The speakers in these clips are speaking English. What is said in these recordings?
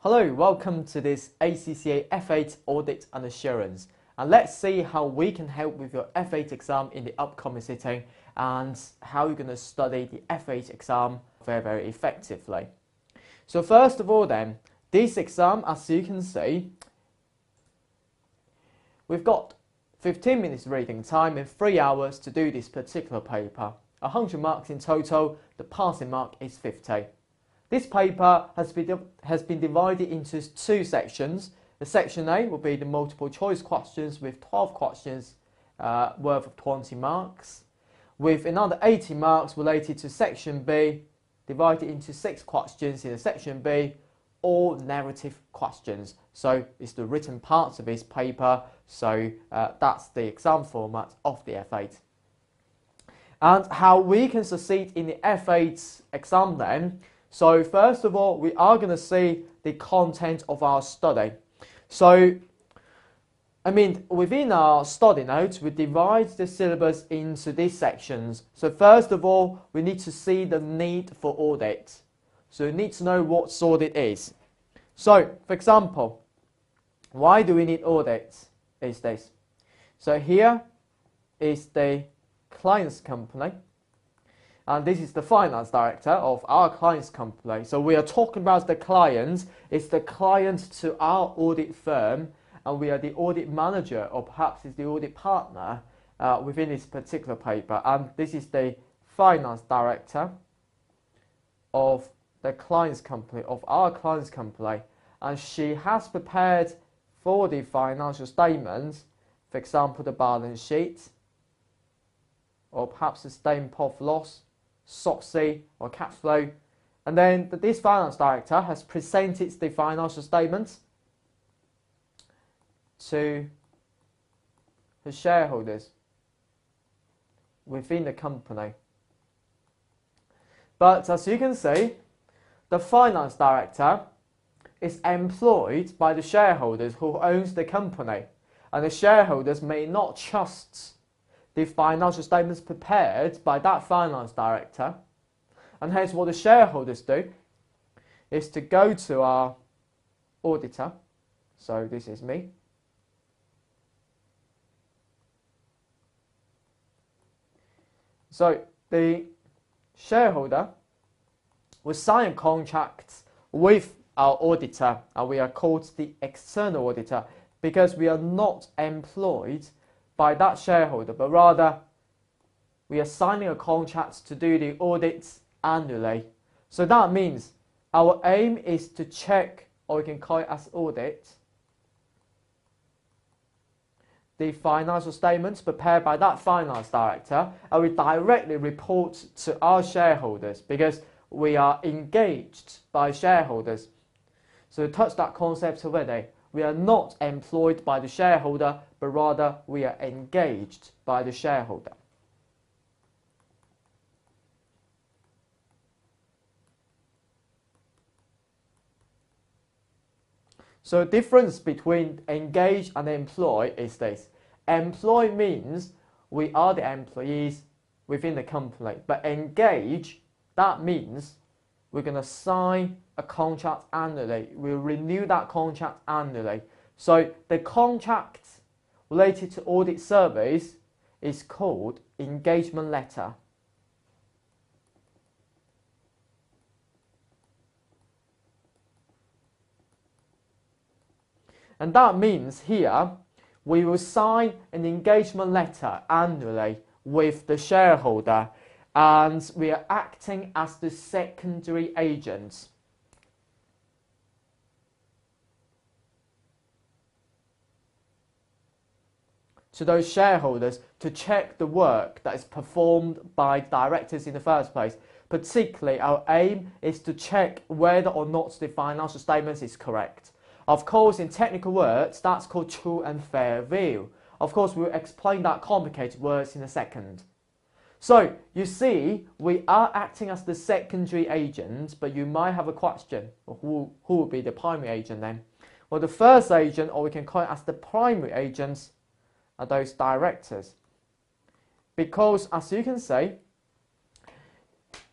Hello, welcome to this ACCA F8 Audit and Assurance. And let's see how we can help with your F8 exam in the upcoming sitting and how you're going to study the F8 exam very effectively. So first of all then, this exam, as you can see, we've got 15 minutes reading time and 3 hours to do this particular paper. 100 marks in total, the passing mark is 50. This paper has been divided into two sections. The section A will be the multiple choice questions with 12 questions worth of 20 marks, with another 80 marks related to section B, divided into 6 questions in the section B, all narrative questions. So it's the written parts of this paper, so that's the exam format of the F8. And how we can succeed in the F8 exam then. So first of all, we are going to see the content of our study. So, within our study notes, we divide the syllabus into these sections. So first of all, we need to see the need for audit. So you need to know what audit is. So, for example, why do we need audit? Is this. So here is the client's company. And this is the finance director of our client's company. So we are talking about the client. It's the client to our audit firm, and we are the audit manager, or perhaps is the audit partner within this particular paper. And this is the finance director of the client's company, of our client's company. And she has prepared for the financial statements, for example, the balance sheet, or perhaps the statement of loss, SOC or cash flow, and then this finance director has presented the financial statements to the shareholders within the company. But as you can see, the finance director is employed by the shareholders who owns the company, and the shareholders may not trust the financial statements prepared by that finance director, and hence what the shareholders do is to go to our auditor, so this is me, so the shareholder will sign a contract with our auditor, and we are called the external auditor because we are not employed by that shareholder, but rather we are signing a contract to do the audits annually. So that means our aim is to check, or we can call it as audit, the financial statements prepared by that finance director, and we directly report to our shareholders because we are engaged by shareholders. So to touch that concept already, we are not employed by the shareholder, but rather we are engaged by the shareholder. So the difference between engage and employ is this. Employ means we are the employees within the company, but engage, that means we're going to sign a contract annually. We'll renew that contract annually. So the contract related to audit service is called engagement letter. And that means here we will sign an engagement letter annually with the shareholder, and we are acting as the secondary agents. To those shareholders to check the work that is performed by directors in the first place. Particularly, our aim is to check whether or not the financial statements is correct. Of course, in technical words, that's called true and fair view. Of course, we'll explain that complicated words in a second. So, you see, we are acting as the secondary agent, but you might have a question. Who will be the primary agent then? Well, the first agent, or we can call it as the primary agents, are those directors. Because, as you can see,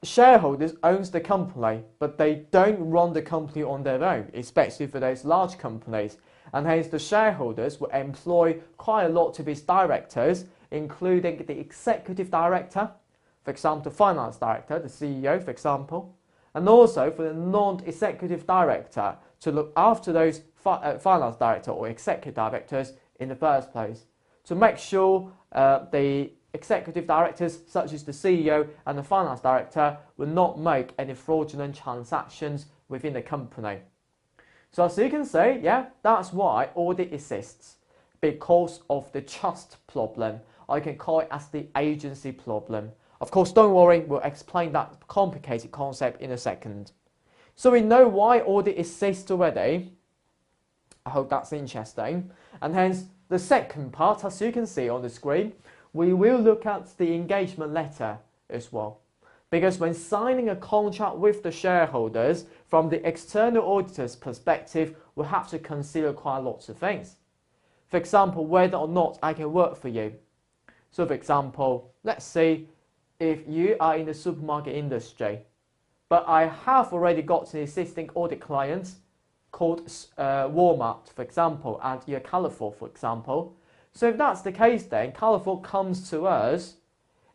shareholders owns the company, but they don't run the company on their own, especially for those large companies. And hence the shareholders will employ quite a lot of its directors, including the executive director, for example, the finance director, the CEO, for example, and also for the non-executive director to look after those finance director or executive directors in the first place, to make sure the executive directors, such as the CEO and the finance director, will not make any fraudulent transactions within the company. So as you can see, yeah, that's why audit exists, because of the trust problem. I can call it as the agency problem. Of course, don't worry, we'll explain that complicated concept in a second. So we know why audit exists already. I hope that's interesting. And hence, the second part, as you can see on the screen, we will look at the engagement letter as well. Because when signing a contract with the shareholders, from the external auditor's perspective, we'll have to consider quite lots of things. For example, whether or not I can work for you. So for example, let's say if you are in the supermarket industry, but I have already got an existing audit client called Walmart, for example, and you're Colourful, for example. So if that's the case, then Colourful comes to us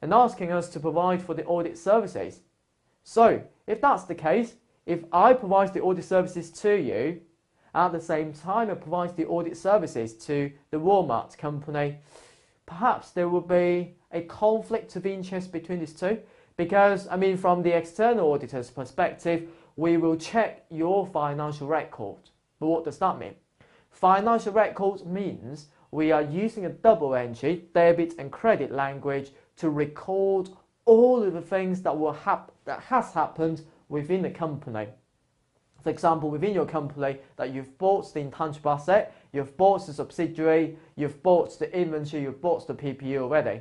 and asking us to provide for the audit services. So if that's the case, if I provide the audit services to you, at the same time I provide the audit services to the Walmart company, perhaps there will be a conflict of interest between these two. Because, I mean, from the external auditor's perspective, we will check your financial record. But what does that mean? Financial records means we are using a double entry, debit and credit language, to record all of the things that has happened within the company. For example, within your company, that you've bought the intangible asset, you've bought the subsidiary, you've bought the inventory, you've bought the PPE already.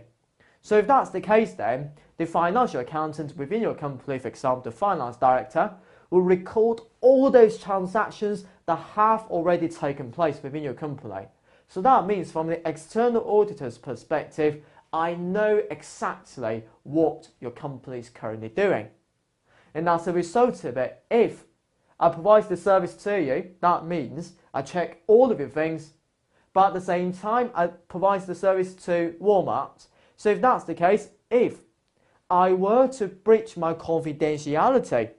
So if that's the case, then the financial accountant within your company, for example, the finance director, will record all those transactions that have already taken place within your company. So that means from the external auditor's perspective, I know exactly what your company is currently doing. And as a result of it, if I provide the service to you, that means I check all of your things, but at the same time, I provide the service to Walmart. So if that's the case, if I were to breach my confidentiality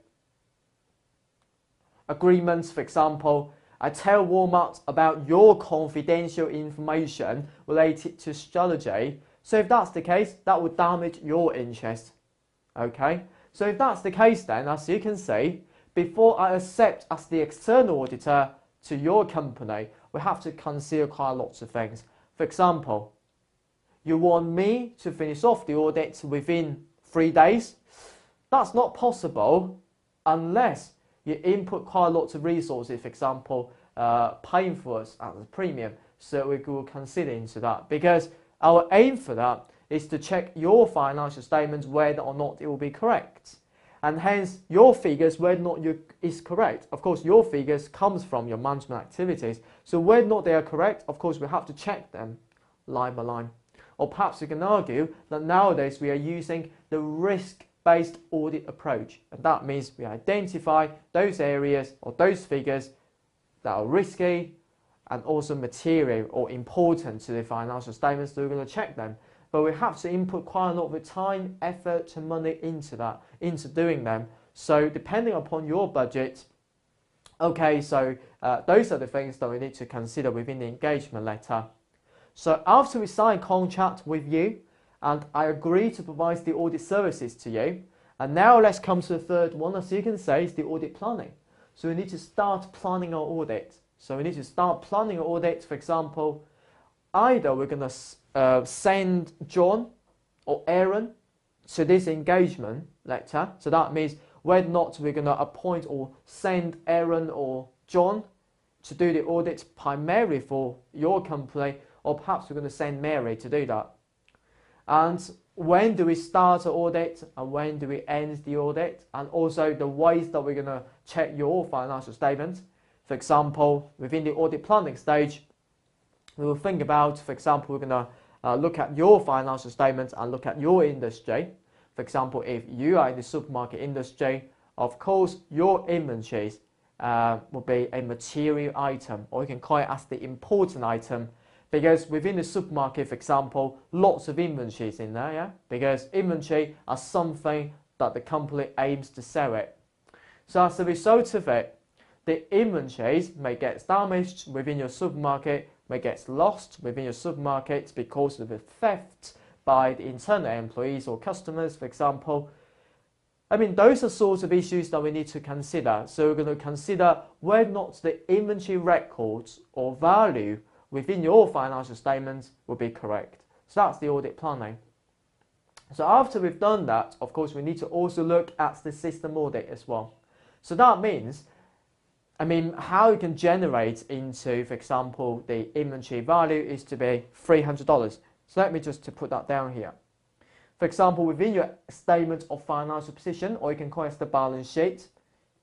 agreements, for example, I tell Walmart about your confidential information related to strategy. So if that's the case, that would damage your interest. Okay? So if that's the case, then, as you can see, before I accept as the external auditor to your company, we have to consider quite lots of things. For example, you want me to finish off the audit within 3 days. That's not possible unless you input quite lots of resources, for example, paying for us as a premium. So we will consider into that, because our aim for that is to check your financial statements whether or not it will be correct. And hence your figures whether or not is correct. Of course, your figures comes from your management activities. So whether or not they are correct, of course, we have to check them line by line. Or perhaps you can argue that nowadays we are using the risk-based audit approach. And that means we identify those areas or those figures that are risky and also material or important to the financial statements, so we're going to check them. But we have to input quite a lot of time, effort and money into that, into doing them. So depending upon your budget, okay, so those are the things that we need to consider within the engagement letter. So after we sign contract with you and I agree to provide the audit services to you, and now let's come to the third one, as you can see, is the audit planning. So we need to start planning our audit. So we need to start planning our audit. For example, either we're going to send John or Aaron to this engagement letter. So that means whether or not we're going to appoint or send Aaron or John to do the audit primarily for your company, or perhaps we're going to send Mary to do that. And when do we start the audit and when do we end the audit, and also the ways that we're going to check your financial statement. For example, within the audit planning stage, we will think about, for example, we're going to look at your financial statements and look at your industry. For example, if you are in the supermarket industry, of course, your inventories will be a material item, or you can call it as the important item, because within the supermarket, for example, lots of inventories in there, yeah? Because inventory are something that the company aims to sell it. So as a result of it, the inventories may get damaged within your supermarket, may get lost within your supermarket because of the theft by the internal employees or customers, for example. I mean, those are sorts of issues that we need to consider. So we're going to consider whether or not the inventory records or value within your financial statements will be correct. So that's the audit planning. So after we've done that, of course, we need to also look at the system audit as well. So that means, how you can generate into, for example, the inventory value is to be $300. So let me just put that down here. For example, within your statement of financial position, or you can call it the balance sheet,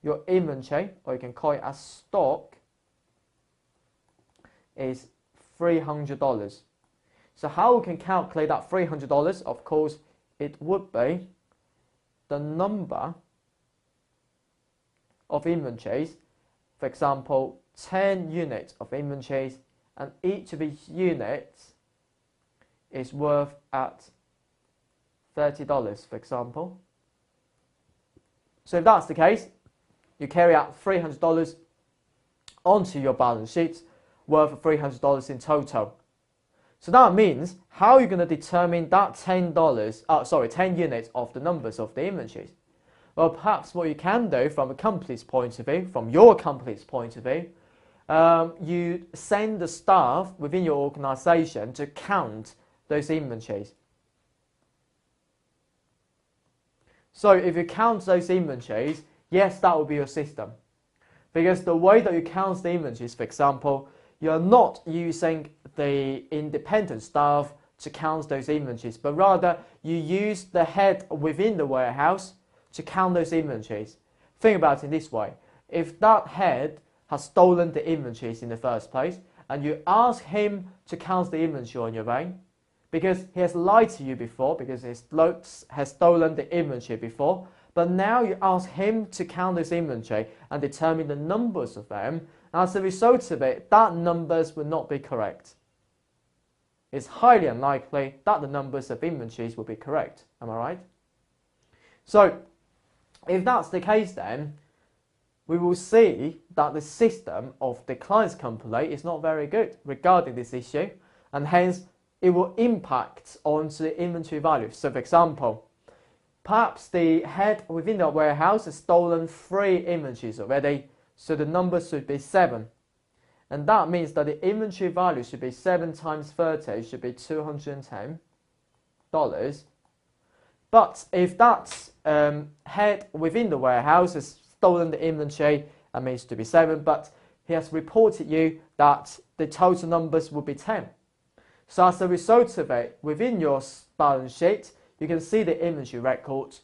your inventory, or you can call it as stock, is $300. So how we can calculate that $300? Of course, it would be the number of inventories. For example, 10 units of inventories, and each of these units is worth at $30, for example. So if that's the case, you carry out $300 onto your balance sheet, worth $300 in total. So that means, how are you going to determine that 10 units of the numbers of the inventories? Well, perhaps what you can do from a company's point of view, from your company's point of view, you send the staff within your organization to count those inventories. So if you count those inventories, yes, that will be your system. Because the way that you count the inventories, for example, you're not using the independent staff to count those inventories, but rather you use the head within the warehouse to count those inventories. Think about it this way. If that head has stolen the inventories in the first place, and you ask him to count the inventory on your own, because he has lied to you before, because he has stolen the inventory before, but now you ask him to count this inventory and determine the numbers of them, as a result of it, that numbers will not be correct. It's highly unlikely that the numbers of inventories will be correct. Am I right? So, if that's the case, then we will see that the system of the client's company is not very good regarding this issue, and hence it will impact onto the inventory value. So for example, perhaps the head within the warehouse has stolen 3 inventories already, so the number should be 7. And that means that the inventory value should be 7 times 30, should be $210. But if that head within the warehouse has stolen the inventory, that means to be 7, but he has reported you that the total numbers will be 10. So as a result of it, within your balance sheet, you can see the inventory record.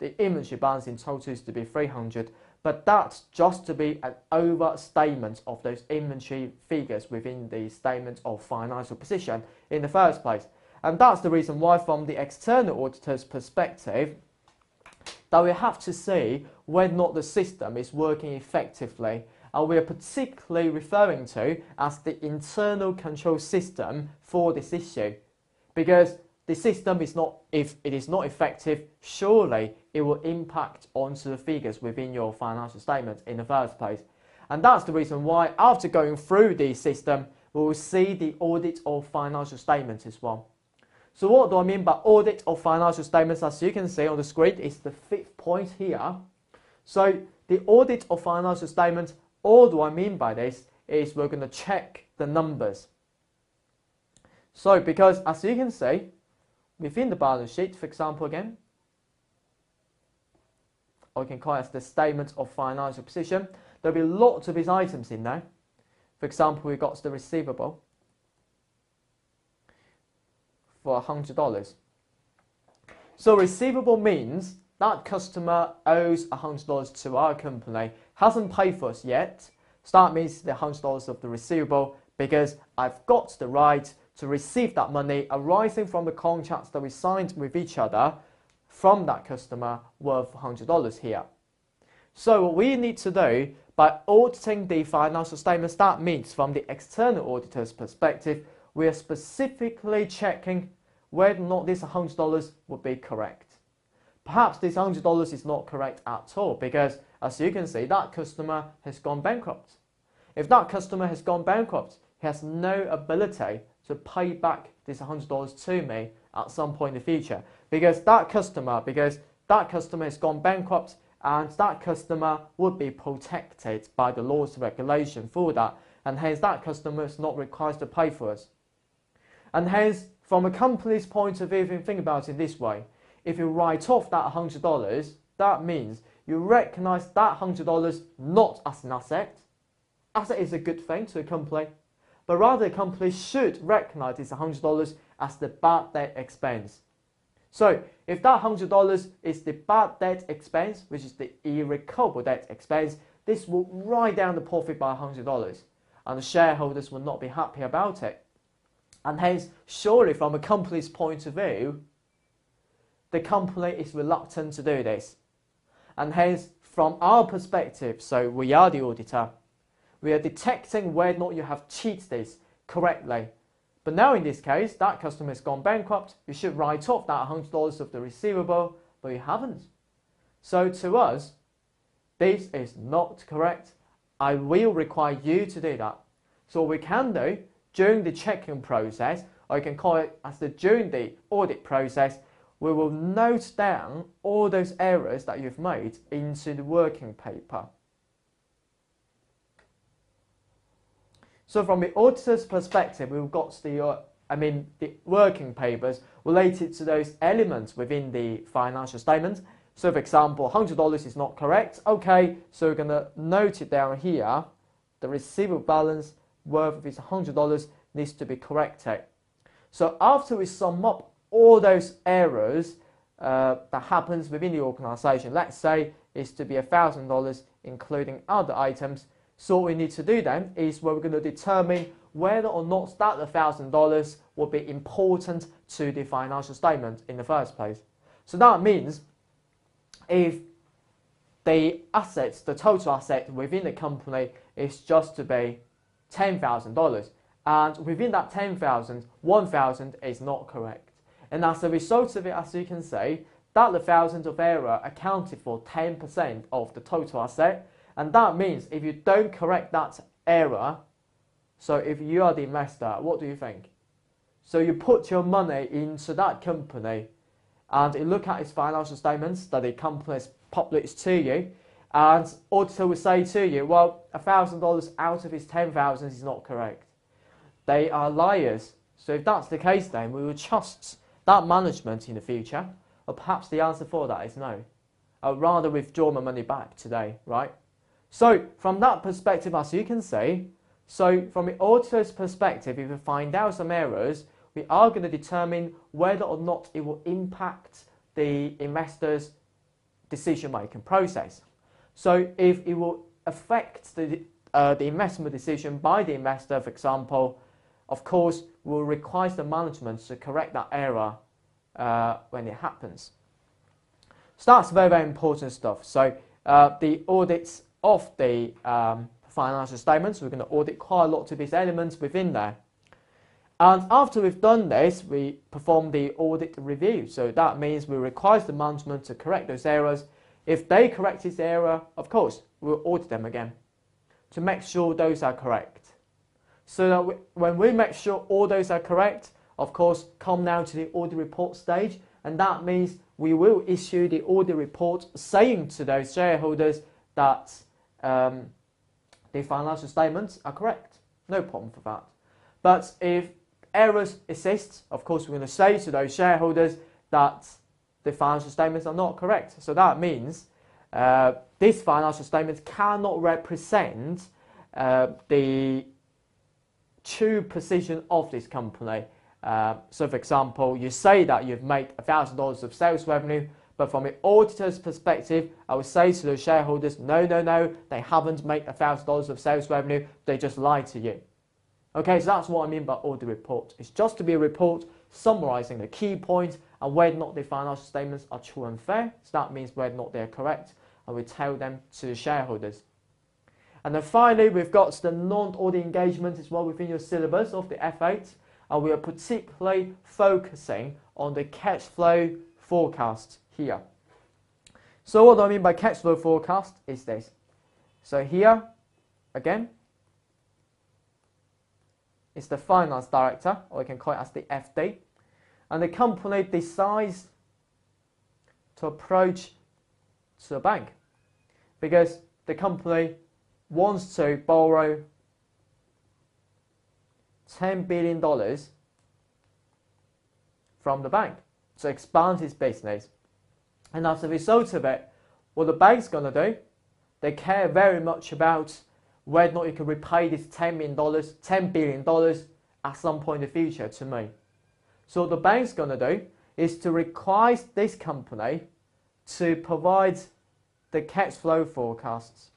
The inventory balance in total is to be 300, but that's just to be an overstatement of those inventory figures within the statement of financial position in the first place. And that's the reason why, from the external auditor's perspective, that we have to see whether or not the system is working effectively. And we are particularly referring to as the internal control system for this issue. Because the system is not, if it is not effective, surely it will impact onto the figures within your financial statement in the first place. And that's the reason why, after going through the system, we will see the audit of financial statements as well. So what do I mean by audit of financial statements? As you can see on the screen, it's the 5th point here. So the audit of financial statements, all do I mean by this is we're going to check the numbers. So because as you can see, within the balance sheet, for example again, or you can call it the statement of financial position, there'll be lots of these items in there. For example, we've got the receivable for $100. So receivable means that customer owes $100 to our company, hasn't paid for us yet. So that means the $100 of the receivable, because I've got the right to receive that money arising from the contracts that we signed with each other from that customer worth $100 here. So what we need to do by auditing the financial statements, that means from the external auditor's perspective, we are specifically checking whether or not this $100 would be correct. Perhaps this $100 is not correct at all because, as you can see, that customer has gone bankrupt. If that customer has gone bankrupt, he has no ability to pay back this $100 to me at some point in the future because that customer has gone bankrupt, and that customer would be protected by the laws and regulation for that, and hence that customer is not required to pay for us. And hence, from a company's point of view, if you think about it this way, if you write off that $100, that means you recognize that $100 not as an asset. Asset is a good thing to a company, but rather the company should recognize this $100 as the bad debt expense. So if that $100 is the bad debt expense, which is the irrecoverable debt expense, this will write down the profit by $100, and the shareholders will not be happy about it. And hence, surely from a company's point of view, the company is reluctant to do this. And hence, from our perspective, so we are the auditor, we are detecting whether or not you have cheated this correctly. But now in this case, that customer has gone bankrupt, you should write off that $100 of the receivable, but you haven't. So to us, this is not correct. I will require you to do that. So what we can do during the checking process, or you can call it as during the audit process, we will note down all those errors that you've made into the working paper. So from the auditor's perspective, we've got the working papers related to those elements within the financial statement. So for example, $100 is not correct. Okay, so we're going to note it down here. The receivable balance worth of this $100 needs to be corrected. So after we sum up all those errors that happens within the organization, let's say it's to be $1,000 including other items. So what we need to do then is we're going to determine whether or not that $1,000 will be important to the financial statement in the first place. So that means if the assets, the total asset within the company is just to be $10,000, and within that 10,000, 1,000 is not correct. And as a result of it, as you can see, that 1,000 of error accounted for 10% of the total asset. And that means if you don't correct that error, so if you are the investor, what do you think? So you put your money into that company and you look at its financial statements that the company has published to you, and auditor will say to you, well, $1,000 out of his 10,000 is not correct. They are liars. So if that's the case, then we will trust that management in the future, or perhaps the answer for that is no. I'd rather withdraw my money back today, right? So from that perspective, as you can see, so from the auditor's perspective, if we find out some errors, we are going to determine whether or not it will impact the investor's decision-making process. So if it will affect the investment decision by the investor, for example, of course, we'll require the management to correct that error when it happens. So that's very, very important stuff. So the audits of the financial statements, we're going to audit quite a lot of these elements within there. And after we've done this, we perform the audit review. So that means we require the management to correct those errors. If they correct this error, of course, we'll audit them again to make sure those are correct. So that when we make sure all those are correct, of course, come now to the audit report stage, and that means we will issue the audit report saying to those shareholders that the financial statements are correct. No problem for that. But if errors exist, of course, we're going to say to those shareholders that the financial statements are not correct. So that means these financial statements cannot represent the true position of this company. So for example, you say that you've made $1,000 of sales revenue, but from an auditor's perspective, I would say to the shareholders, no, they haven't made $1,000 of sales revenue, they just lied to you. Okay, so that's what I mean by audit report. It's just to be a report summarizing the key points and whether or not the financial statements are true and fair. So that means whether or not they're correct, and we tell them to shareholders. And then finally, we've got the non-audit engagement as well within your syllabus of the F8, and we are particularly focusing on the cash flow forecast here. So what do I mean by cash flow forecast is this. So here, again, it's the finance director, or we can call it as the FD, and the company decides to approach to the bank because the company wants to borrow $10 billion from the bank to expand his business. And as a result of it, what the bank's going to do, they care very much about whether or not you can repay this $10 billion at some point in the future to me. So what the bank's going to do is to require this company to provide the cash flow forecasts.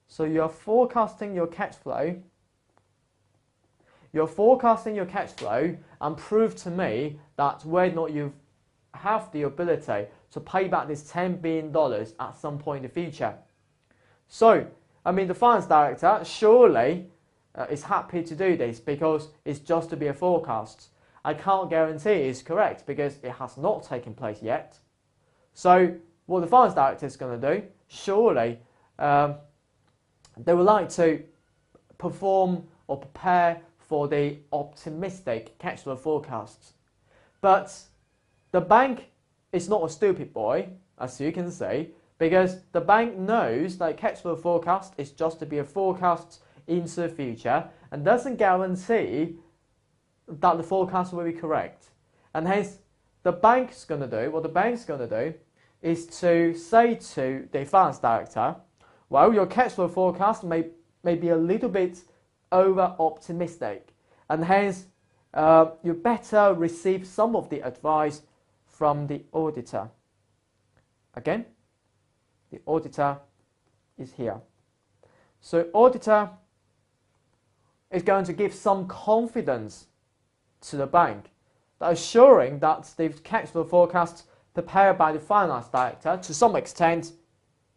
So you're forecasting your cash flow. You're forecasting your cash flow and prove to me that whether or not you have the ability to pay back this $10 billion at some point in the future. So, I mean, the finance director surely is happy to do this because it's just to be a forecast. I can't guarantee it's correct because it has not taken place yet. So, what the finance director is going to do, surely they would like to perform or prepare for the optimistic cash flow forecasts. But the bank is not a stupid boy, as you can see, because the bank knows that cash flow forecast is just to be a forecast into the future and doesn't guarantee that the forecast will be correct. And hence, the bank's going to do, what the bank's going to do is to say to the finance director, well, your cash flow forecast may be a little bit over-optimistic, and hence you better receive some of the advice from the auditor. Again, the auditor is here. So auditor is going to give some confidence to the bank, assuring that the cash flow forecast prepared by the finance director to some extent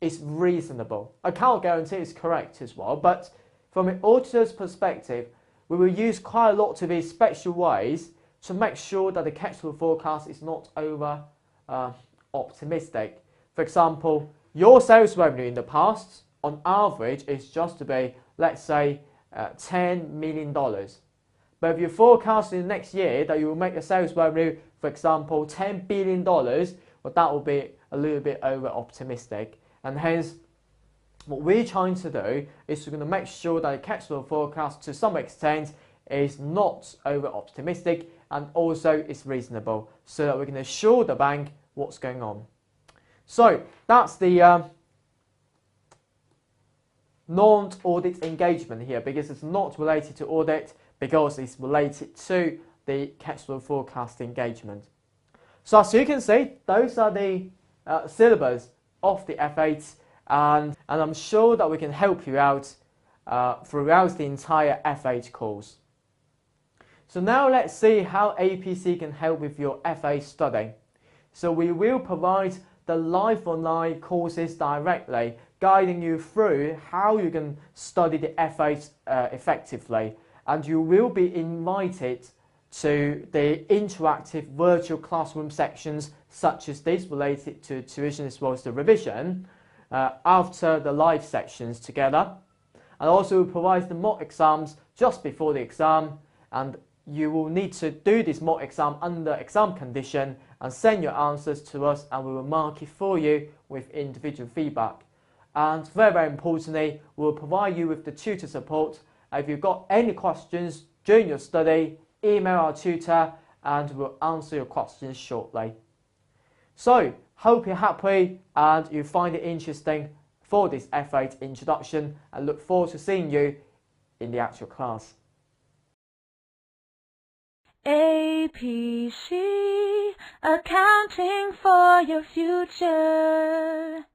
is reasonable. I can't guarantee it's correct as well, but from an auditor's perspective, we will use quite a lot of these special ways to make sure that the cash flow forecast is not over optimistic. For example, your sales revenue in the past, on average, is just to be, let's say, $10 million. But if you forecast in the next year that you will make a sales revenue, for example, $10 billion, well, that will be a little bit over optimistic. And hence, what we're trying to do is we're going to make sure that the cash flow forecast to some extent is not over optimistic and also is reasonable, so that we can assure the bank what's going on. So that's the non-audit engagement here, because it's not related to audit, because it's related to the cash flow forecast engagement. So as you can see, those are the syllabus of the F8, and I'm sure that we can help you out throughout the entire F8 course. So now let's see how APC can help with your F8 study. So we will provide the live online courses directly, guiding you through how you can study the F8 effectively, and you will be invited to the interactive virtual classroom sections such as this related to tuition as well as the revision after the live sections together. And also we provide the mock exams just before the exam, and you will need to do this mock exam under exam condition and send your answers to us, and we will mark it for you with individual feedback. And very, very importantly, we will provide you with the tutor support. If you've got any questions during your study, email our tutor and we'll answer your questions shortly. So, hope you're happy and you find it interesting for this F8 introduction, and look forward to seeing you in the actual class. APC, accounting for your future.